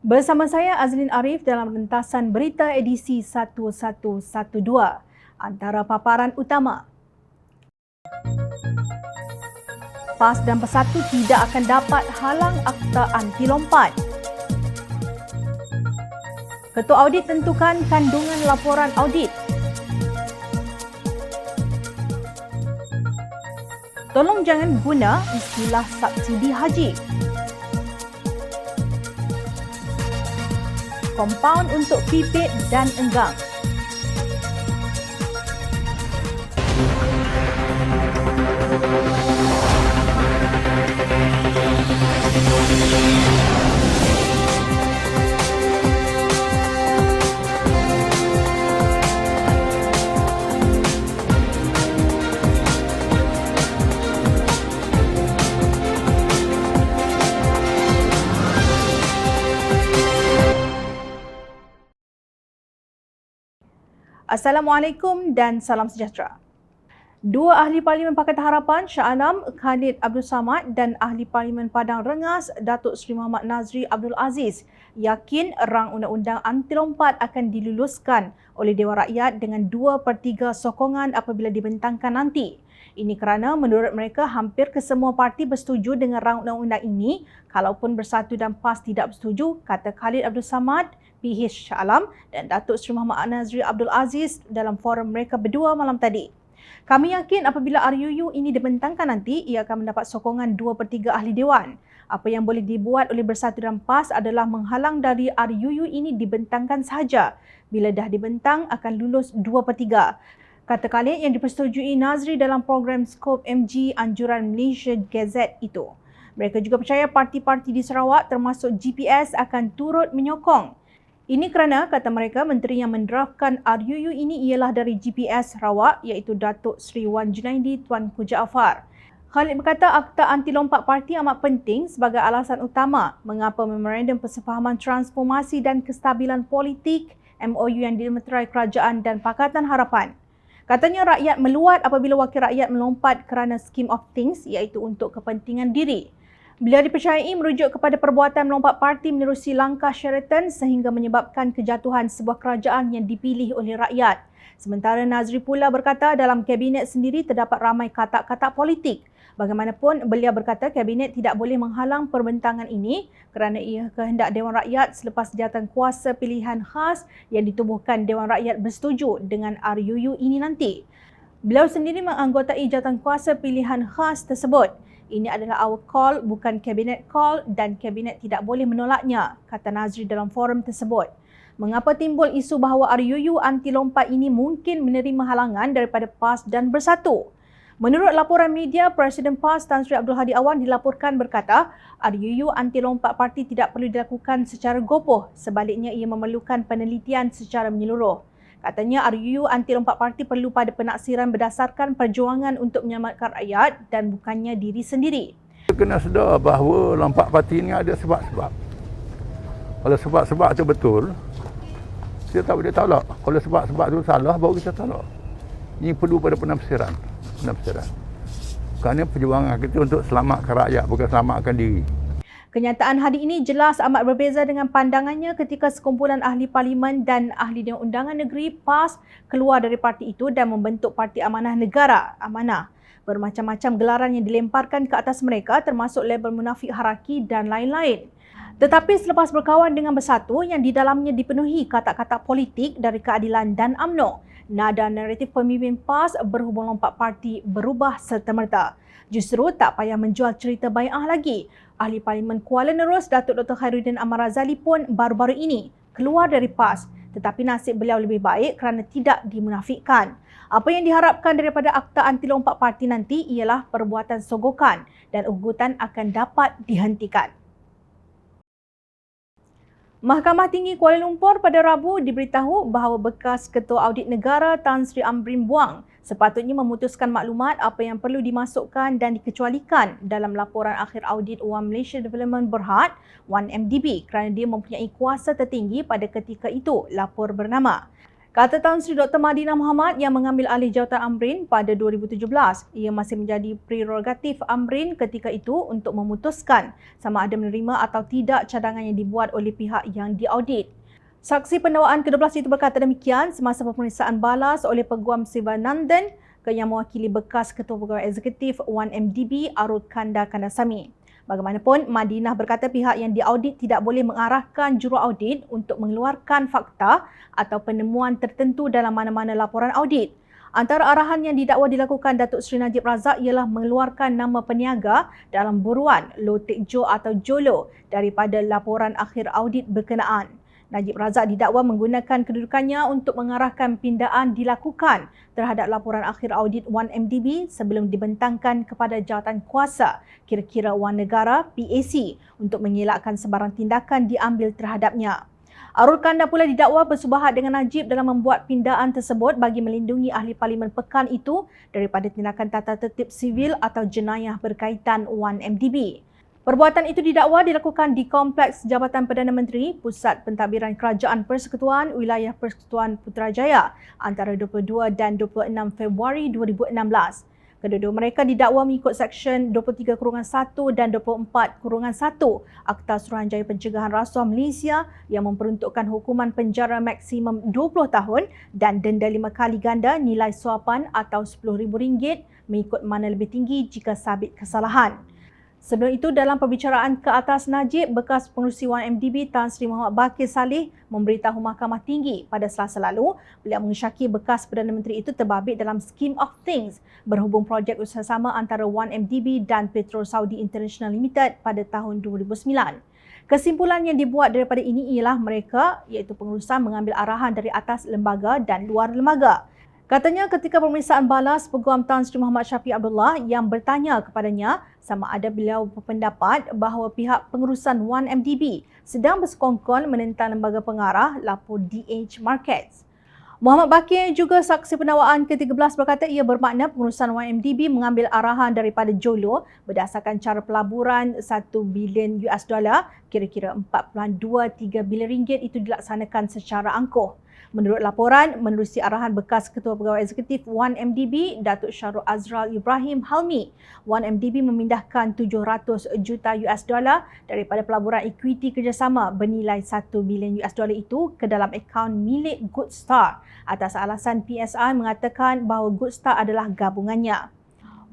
Bersama saya Azlin Arif dalam rentasan berita edisi 1112. Antara paparan utama. PAS dan Bersatu tidak akan dapat halang akta anti lompat. Ketua Audit tentukan kandungan laporan audit. Tolong jangan guna istilah subsidi haji. Kompaun untuk pipit dan enggang. Assalamualaikum dan salam sejahtera. Dua ahli Parlimen Pakatan Harapan, Shah Alam Khalid Abdul Samad dan ahli Parlimen Padang Rengas Datuk Seri Muhammad Nazri Abdul Aziz yakin rang undang-undang anti lompat akan diluluskan oleh Dewan Rakyat dengan 2/3 sokongan apabila dibentangkan nanti. Ini kerana menurut mereka hampir kesemua parti bersetuju dengan rang undang-undang ini, kalaupun Bersatu dan PAS tidak bersetuju, kata Khalid Abdul Samad, PH Shah Alam dan Datuk Seri Muhammad Nazri Abdul Aziz dalam forum mereka berdua malam tadi. Kami yakin apabila RUU ini dibentangkan nanti, ia akan mendapat sokongan 2/3 ahli Dewan. Apa yang boleh dibuat oleh Bersatu dan PAS adalah menghalang dari RUU ini dibentangkan sahaja. Bila dah dibentang, akan lulus 2/3. Kata Khalid yang dipersetujui Nazri dalam program Skop MG Anjuran Malaysia Gazette itu. Mereka juga percaya parti-parti di Sarawak termasuk GPS akan turut menyokong. Ini kerana, kata mereka, menteri yang mendraftkan RUU ini ialah dari GPS Sarawak iaitu Datuk Seri Wan Junaidi Tuanku Jaafar. Khalid berkata akta anti lompat parti amat penting sebagai alasan utama mengapa Memorandum Persefahaman Transformasi dan Kestabilan Politik MOU yang dimeterai Kerajaan dan Pakatan Harapan. Katanya rakyat meluat apabila wakil rakyat melompat kerana scheme of things iaitu untuk kepentingan diri. Beliau dipercayai merujuk kepada perbuatan melompat parti menerusi langkah Sheraton sehingga menyebabkan kejatuhan sebuah kerajaan yang dipilih oleh rakyat. Sementara Nazri pula berkata dalam kabinet sendiri terdapat ramai katak-katak politik. Bagaimanapun, beliau berkata kabinet tidak boleh menghalang perbentangan ini kerana ia kehendak Dewan Rakyat selepas jawatan kuasa pilihan khas yang ditubuhkan Dewan Rakyat bersetuju dengan RUU ini nanti. Beliau sendiri menganggotai jawatan kuasa pilihan khas tersebut. Ini adalah our call, bukan kabinet call dan kabinet tidak boleh menolaknya, kata Nazri dalam forum tersebut. Mengapa timbul isu bahawa RUU anti lompat ini mungkin menerima halangan daripada PAS dan Bersatu? Menurut laporan media, Presiden PAS Tan Sri Abdul Hadi Awan dilaporkan berkata, RUU anti lompat parti tidak perlu dilakukan secara gopoh, sebaliknya ia memerlukan penelitian secara menyeluruh. Katanya RUU anti lompat parti perlu pada penaksiran berdasarkan perjuangan untuk menyelamatkan rakyat dan bukannya diri sendiri. Kena sedar bahawa lompat parti ini ada sebab-sebab. Kalau sebab-sebab itu betul, kita tak boleh tolak. Kalau sebab-sebab itu salah, baru kita tolak. Ini perlu pada penafsiran. Kerana perjuangan kita untuk selamatkan rakyat, bukan selamatkan diri. Kenyataan hari ini jelas amat berbeza dengan pandangannya ketika sekumpulan ahli parlimen dan ahli Dewan Undangan Negeri PAS keluar dari parti itu dan membentuk Parti Amanah Negara, Amanah. Bermacam-macam gelaran yang dilemparkan ke atas mereka termasuk label munafik haraki dan lain-lain. Tetapi selepas berkawan dengan Bersatu yang di dalamnya dipenuhi kata-kata politik dari keadilan dan UMNO, nada naratif pemimpin PAS berhubung lompat parti berubah serta-merta. Justru tak payah menjual cerita bai'ah lagi. Ahli Parlimen Kuala Nerus Datuk Dr. Khairuddin Ahmad Razali pun baru-baru ini keluar dari PAS, tetapi nasib beliau lebih baik kerana tidak dimunafikkan. Apa yang diharapkan daripada akta anti lompat parti nanti ialah perbuatan sogokan dan ugutan akan dapat dihentikan. Mahkamah Tinggi Kuala Lumpur pada Rabu diberitahu bahawa bekas Ketua Audit Negara Tan Sri Amrin Buang sepatutnya memutuskan maklumat apa yang perlu dimasukkan dan dikecualikan dalam laporan akhir audit Wang Malaysia Development Berhad, 1MDB, kerana dia mempunyai kuasa tertinggi pada ketika itu, lapor bernama. Kata Tan Sri Dr. Madinah Muhammad yang mengambil alih jawatan Amrin pada 2017, ia masih menjadi prerogatif Amrin ketika itu untuk memutuskan sama ada menerima atau tidak cadangan yang dibuat oleh pihak yang diaudit. Saksi pendawaan ke-12 itu berkata demikian semasa pemeriksaan balas oleh Peguam Sivanandan yang mewakili bekas Ketua Pegawai Eksekutif 1MDB Arud Kanda Kandasamy. Bagaimanapun, Madinah berkata pihak yang diaudit tidak boleh mengarahkan juruaudit untuk mengeluarkan fakta atau penemuan tertentu dalam mana-mana laporan audit. Antara arahan yang didakwa dilakukan Datuk Seri Najib Razak ialah mengeluarkan nama peniaga dalam buruan Low Tech Jo atau JOLO daripada laporan akhir audit berkenaan. Najib Razak didakwa menggunakan kedudukannya untuk mengarahkan pindaan dilakukan terhadap laporan akhir audit 1MDB sebelum dibentangkan kepada jawatan kuasa kira-kira Wang Negara PAC untuk mengelakkan sebarang tindakan diambil terhadapnya. Arul Kanda pula didakwa bersubahat dengan Najib dalam membuat pindaan tersebut bagi melindungi ahli parlimen pekan itu daripada tindakan tata tertib sivil atau jenayah berkaitan 1MDB. Perbuatan itu didakwa dilakukan di Kompleks Jabatan Perdana Menteri, Pusat Pentadbiran Kerajaan Persekutuan, Wilayah Persekutuan Putrajaya antara 22 dan 26 Februari 2016. Kedua-dua mereka didakwa mengikut Seksyen 23-1 dan 24-1 Akta Suruhanjaya Pencegahan Rasuah Malaysia yang memperuntukkan hukuman penjara maksimum 20 tahun dan denda 5 kali ganda nilai suapan atau RM10,000 mengikut mana lebih tinggi jika sabit kesalahan. Sebelum itu, dalam perbicaraan ke atas Najib, bekas pengerusi 1MDB Tan Sri Muhammad Bakir Saleh memberitahu Mahkamah Tinggi pada Selasa lalu, beliau mengesyaki bekas Perdana Menteri itu terbabit dalam scheme of things berhubung projek usaha-sama antara 1MDB dan Petro Saudi International Limited pada tahun 2009. Kesimpulan yang dibuat daripada ini ialah mereka, iaitu pengurusan, mengambil arahan dari atas lembaga dan luar lembaga. Katanya ketika pemeriksaan balas Peguam Tan Sri Muhammad Syafiq Abdullah yang bertanya kepadanya sama ada beliau berpendapat bahawa pihak pengurusan 1MDB sedang bersekongkol menentang lembaga pengarah lapor DH Markets. Muhammad Bakir juga saksi pendawaan ke-13 berkata ia bermakna pengurusan 1MDB mengambil arahan daripada JOLO berdasarkan cara pelaburan $1 bilion kira-kira 4.23 bilion ringgit itu dilaksanakan secara angkuh. Menurut laporan, menerusi arahan bekas Ketua Pegawai Eksekutif 1MDB, Datuk Syahrul Azral Ibrahim Halmi, 1MDB memindahkan $700 juta daripada pelaburan equity kerjasama bernilai $1 bilion itu ke dalam akaun milik Goodstar atas alasan PSI mengatakan bahawa Goodstar adalah gabungannya.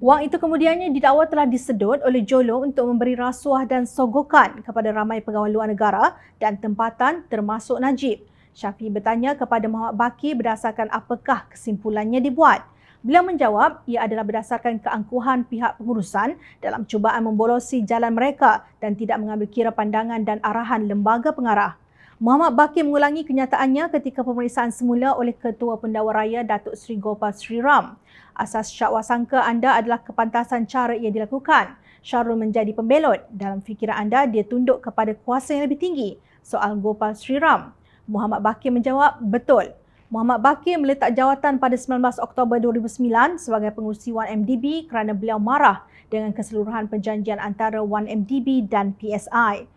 Wang itu kemudiannya didakwa telah disedut oleh JOLO untuk memberi rasuah dan sogokan kepada ramai pegawai luar negara dan tempatan termasuk Najib. Syafiq bertanya kepada Muhammad Bakir berdasarkan apakah kesimpulannya dibuat. Beliau menjawab ia adalah berdasarkan keangkuhan pihak pengurusan dalam cubaan membolosi jalan mereka dan tidak mengambil kira pandangan dan arahan lembaga pengarah. Muhammad Bakir mengulangi kenyataannya ketika pemeriksaan semula oleh Ketua Pendakwa Raya Datuk Seri Gopal Sri Ram. Asas syakwa sangka anda adalah kepantasan cara ia dilakukan. Syarul menjadi pembelot. Dalam fikiran anda, dia tunduk kepada kuasa yang lebih tinggi. Soal Gopal Sri Ram. Muhammad Bakir menjawab, betul. Muhammad Bakir meletak jawatan pada 19 Oktober 2009 sebagai pengerusi 1MDB kerana beliau marah dengan keseluruhan perjanjian antara 1MDB dan PSI.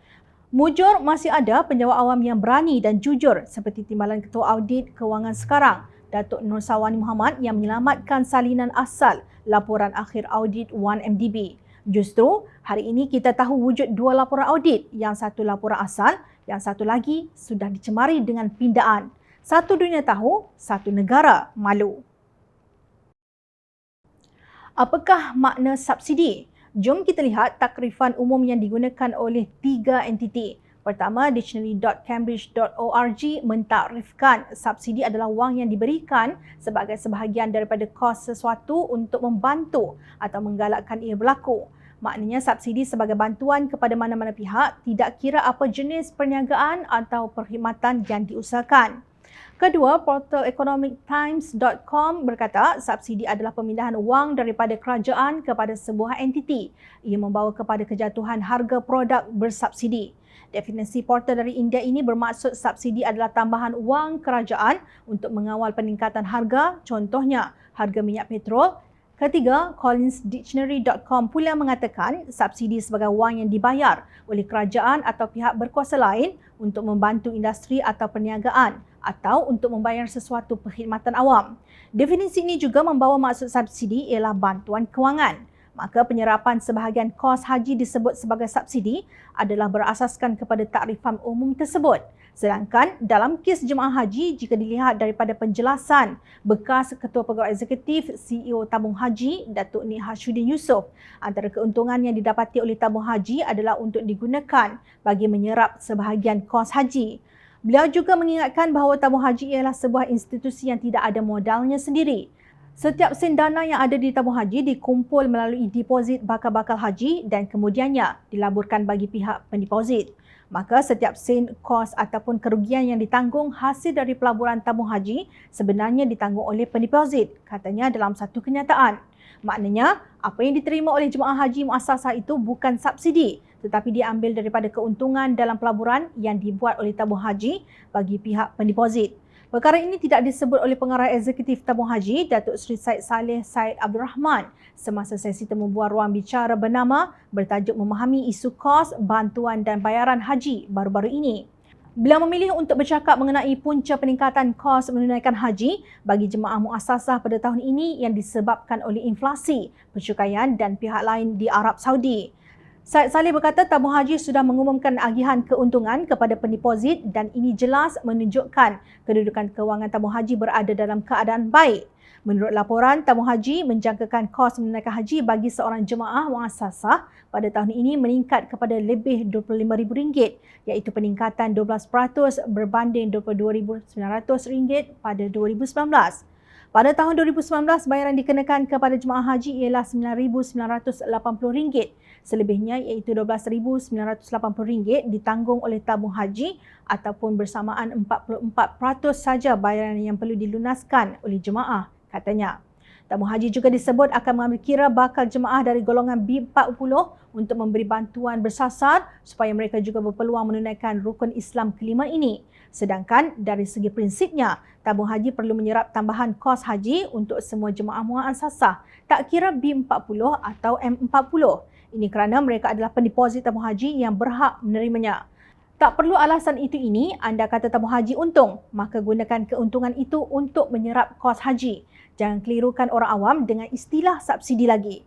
Mujur masih ada penjawat awam yang berani dan jujur seperti Timbalan Ketua Audit Kewangan sekarang, Datuk Nur Sawani Muhammad yang menyelamatkan salinan asal laporan akhir audit 1MDB. Justru, hari ini kita tahu wujud dua laporan audit, yang satu laporan asal, yang satu lagi sudah dicemari dengan pindaan. Satu dunia tahu, satu negara malu. Apakah makna subsidi? Jom kita lihat takrifan umum yang digunakan oleh 3 entiti. Pertama, dictionary.cambridge.org mentakrifkan subsidi adalah wang yang diberikan sebagai sebahagian daripada kos sesuatu untuk membantu atau menggalakkan ia berlaku. Maknanya subsidi sebagai bantuan kepada mana-mana pihak, tidak kira apa jenis perniagaan atau perkhidmatan yang diusahakan. Kedua, portal economictimes.com berkata subsidi adalah pemindahan wang daripada kerajaan kepada sebuah entiti. Ia membawa kepada kejatuhan harga produk bersubsidi. Definisi portal dari India ini bermaksud subsidi adalah tambahan wang kerajaan untuk mengawal peningkatan harga, contohnya harga minyak petrol, Ketiga, collinsdictionary.com pula mengatakan subsidi sebagai wang yang dibayar oleh kerajaan atau pihak berkuasa lain untuk membantu industri atau perniagaan atau untuk membayar sesuatu perkhidmatan awam. Definisi ini juga membawa maksud subsidi ialah bantuan kewangan. Maka penyerapan sebahagian kos haji disebut sebagai subsidi adalah berasaskan kepada takrifan umum tersebut. Sedangkan dalam kes jemaah haji, jika dilihat daripada penjelasan bekas Ketua Pegawai Eksekutif CEO Tabung Haji, Datuk Nik Hashuddin Yusof, antara keuntungan yang didapati oleh tabung haji adalah untuk digunakan bagi menyerap sebahagian kos haji. Beliau juga mengingatkan bahawa tabung haji ialah sebuah institusi yang tidak ada modalnya sendiri. Setiap sen dana yang ada di tabung haji dikumpul melalui deposit bakal-bakal haji dan kemudiannya dilaburkan bagi pihak pendeposit. Maka setiap sen kos ataupun kerugian yang ditanggung hasil dari pelaburan tabung haji sebenarnya ditanggung oleh pendeposit, katanya dalam satu kenyataan. Maknanya, apa yang diterima oleh jemaah haji muassasah itu bukan subsidi, tetapi diambil daripada keuntungan dalam pelaburan yang dibuat oleh tabung haji bagi pihak pendeposit. Perkara ini tidak disebut oleh pengarah eksekutif tabung haji, Datuk Seri Said Saleh Said Abdul Rahman, semasa sesi temu bual ruang bicara bernama bertajuk Memahami Isu Kos, Bantuan dan Bayaran Haji baru-baru ini. Beliau memilih untuk bercakap mengenai punca peningkatan kos menunaikan haji bagi jemaah muassasah pada tahun ini yang disebabkan oleh inflasi, percukaian dan pihak lain di Arab Saudi. Said Saleh berkata tabung haji sudah mengumumkan agihan keuntungan kepada pendeposit dan ini jelas menunjukkan kedudukan kewangan tabung haji berada dalam keadaan baik. Menurut laporan, tabung haji menjangkakan kos menunaikan haji bagi seorang jemaah muassasah pada tahun ini meningkat kepada lebih RM25,000 iaitu peningkatan 12% berbanding RM22,900 pada 2019. Pada tahun 2019, bayaran dikenakan kepada jemaah haji ialah RM9,980. Selebihnya iaitu RM12,980 ditanggung oleh tabung haji ataupun bersamaan 44% saja bayaran yang perlu dilunaskan oleh jemaah, katanya. Tabung haji juga disebut akan mengambil kira bakal jemaah dari golongan B40 untuk memberi bantuan bersasar supaya mereka juga berpeluang menunaikan rukun Islam kelima ini. Sedangkan dari segi prinsipnya, tabung haji perlu menyerap tambahan kos haji untuk semua jemaah muassasah, tak kira B40 atau M40. Ini kerana mereka adalah pendeposit tabung haji yang berhak menerimanya. Tak perlu alasan itu ini, anda kata tabung haji untung, maka gunakan keuntungan itu untuk menyerap kos haji. Jangan kelirukan orang awam dengan istilah subsidi lagi.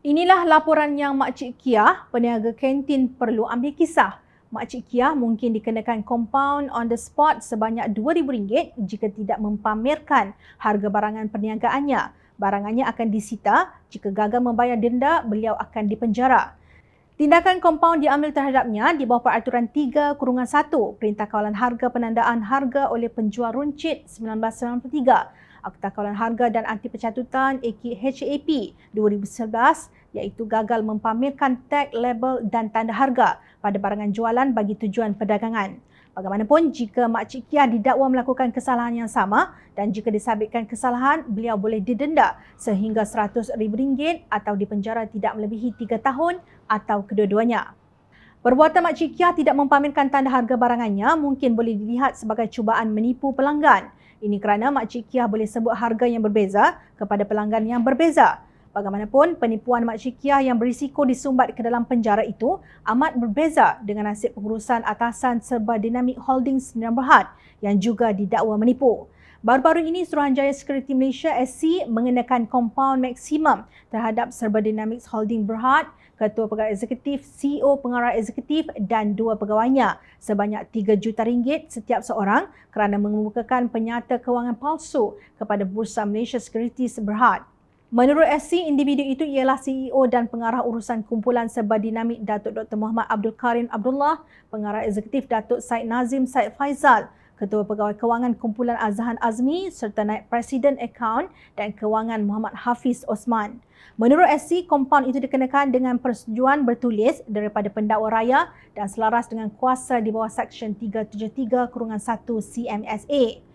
Inilah laporan yang Makcik Kia, peniaga kantin perlu ambil kisah. Makcik Kia mungkin dikenakan compound on the spot sebanyak RM2,000 jika tidak mempamerkan harga barangan perniagaannya. Barangannya akan disita, jika gagal membayar denda, beliau akan dipenjara. Tindakan kompaun diambil terhadapnya di bawah peraturan 3/1 Perintah Kawalan Harga Penandaan Harga oleh Penjual Runcit 1993, Akta Kawalan Harga dan Anti Pencatutan HAP 2011 iaitu gagal mempamerkan tag, label dan tanda harga pada barangan jualan bagi tujuan perdagangan. Bagaimanapun, jika Makcik Kia didakwa melakukan kesalahan yang sama dan jika disabitkan kesalahan, beliau boleh didenda sehingga RM100,000 atau dipenjara tidak melebihi 3 tahun atau kedua-duanya. Perbuatan Makcik Kia tidak mempamerkan tanda harga barangannya mungkin boleh dilihat sebagai cubaan menipu pelanggan. Ini kerana Makcik Kia boleh sebut harga yang berbeza kepada pelanggan yang berbeza. Bagaimanapun, penipuan Makcik Kia yang berisiko disumbat ke dalam penjara itu amat berbeza dengan nasib pengurusan atasan Serba Dynamic Holdings Sdn Bhd yang juga didakwa menipu. Baru-baru ini, Suruhanjaya Security Malaysia SC mengenakan kompaun maksimum terhadap Serba Dynamics Holding Berhad, Ketua Pegawai Eksekutif, CEO Pengarah Eksekutif dan 2 pegawainya sebanyak RM3 juta setiap seorang kerana mengemukakan penyata kewangan palsu kepada Bursa Malaysia Securities Berhad. Menurut SC, individu itu ialah CEO dan pengarah urusan kumpulan Serba Dinamik Datuk Dr. Muhammad Abdul Karim Abdullah, pengarah eksekutif Datuk Said Nazim Said Faizal, Ketua Pegawai Kewangan kumpulan Azhan Azmi serta Naib Presiden Akaun dan Kewangan Muhammad Hafiz Osman. Menurut SC, kompaun itu dikenakan dengan persetujuan bertulis daripada pendakwa raya dan selaras dengan kuasa di bawah Seksyen 373/1 CMSA.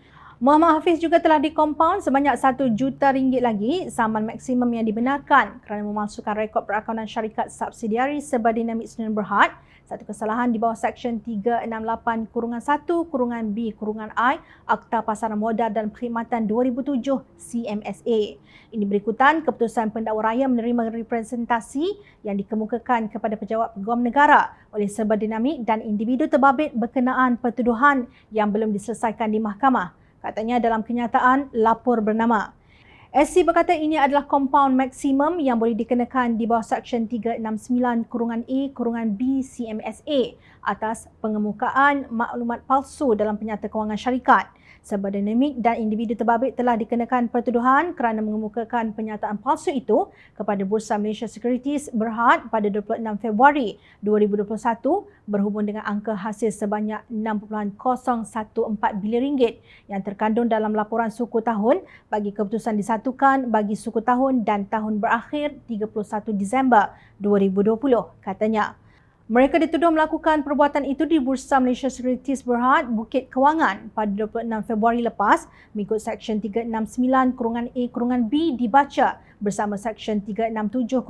Muhammad Hafiz juga telah dikompaun sebanyak RM1 juta lagi saman maksimum yang dibenarkan kerana memalsukan rekod perakaunan syarikat subsidiari Serba Dynamic Sdn Bhd satu kesalahan di bawah Seksyen 368-1-B-I Akta Pasaran Modal dan Perkhidmatan 2007 CMSA. Ini berikutan keputusan pendakwa raya menerima representasi yang dikemukakan kepada Pejabat Peguam Negara oleh serba dinamik dan individu terbabit berkenaan pertuduhan yang belum diselesaikan di mahkamah. Katanya dalam kenyataan lapor bernama. SC berkata ini adalah kompaun maksimum yang boleh dikenakan di bawah Seksyen 369-A-B CMSA atas pengemukaan maklumat palsu dalam penyata kewangan syarikat. Serba dinamik dan individu terbabit telah dikenakan pertuduhan kerana mengemukakan penyataan palsu itu kepada Bursa Malaysia Securities Berhad pada 26 Februari 2021 berhubung dengan angka hasil sebanyak 6.014 bilion ringgit yang terkandung dalam laporan suku tahun bagi keputusan disatukan bagi suku tahun dan tahun berakhir 31 Disember 2020, katanya. Mereka dituduh melakukan perbuatan itu di Bursa Malaysia Securities Berhad, Bukit Kewangan pada 26 Februari lepas mengikut Seksyen 369-A-B dibaca bersama Seksyen 367-1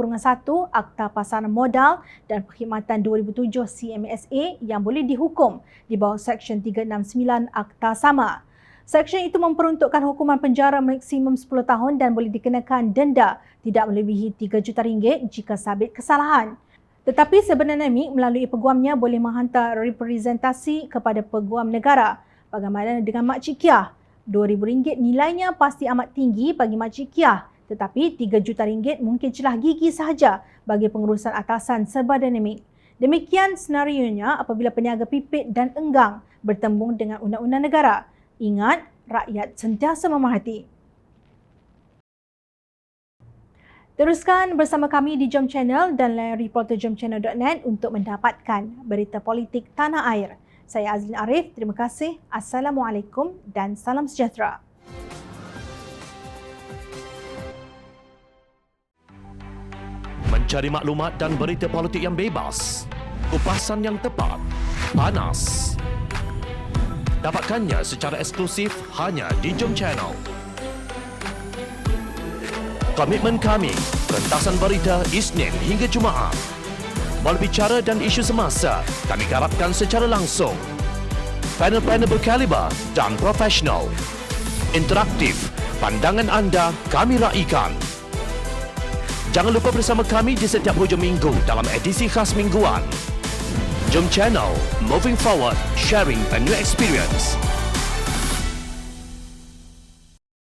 Akta Pasaran Modal dan Perkhidmatan 2007 CMSA yang boleh dihukum di bawah Seksyen 369 Akta sama. Seksyen itu memperuntukkan hukuman penjara maksimum 10 tahun dan boleh dikenakan denda tidak melebihi 3 juta ringgit jika sabit kesalahan. Tetapi sebenarnya melalui peguamnya boleh menghantar representasi kepada Peguam Negara. Bagaimana dengan Makcik Kiah? RM2,000 nilainya pasti amat tinggi bagi Makcik Kiah. Tetapi RM3 juta mungkin celah gigi sahaja bagi pengurusan atasan serba dinamik. Demikian senarionya apabila peniaga pipit dan enggang bertembung dengan undang-undang negara. Ingat, rakyat sentiasa memerhati. Teruskan bersama kami di Jom Channel dan layar reporterjomchannel.net untuk mendapatkan berita politik tanah air. Saya Azlin Arif, terima kasih. Assalamualaikum dan salam sejahtera. Mencari maklumat dan berita politik yang bebas, kupasan yang tepat, panas. Dapatkannya secara eksklusif hanya di Jom Channel. Komitmen kami, pentasan berita Isnin hingga Jumaat. Berbicara dan isu semasa, kami garapkan secara langsung. Panel-panel berkaliber dan profesional. Interaktif, pandangan anda kami raikan. Jangan lupa bersama kami di setiap hujung minggu dalam edisi khas mingguan. Jom Channel, moving forward, sharing a new experience.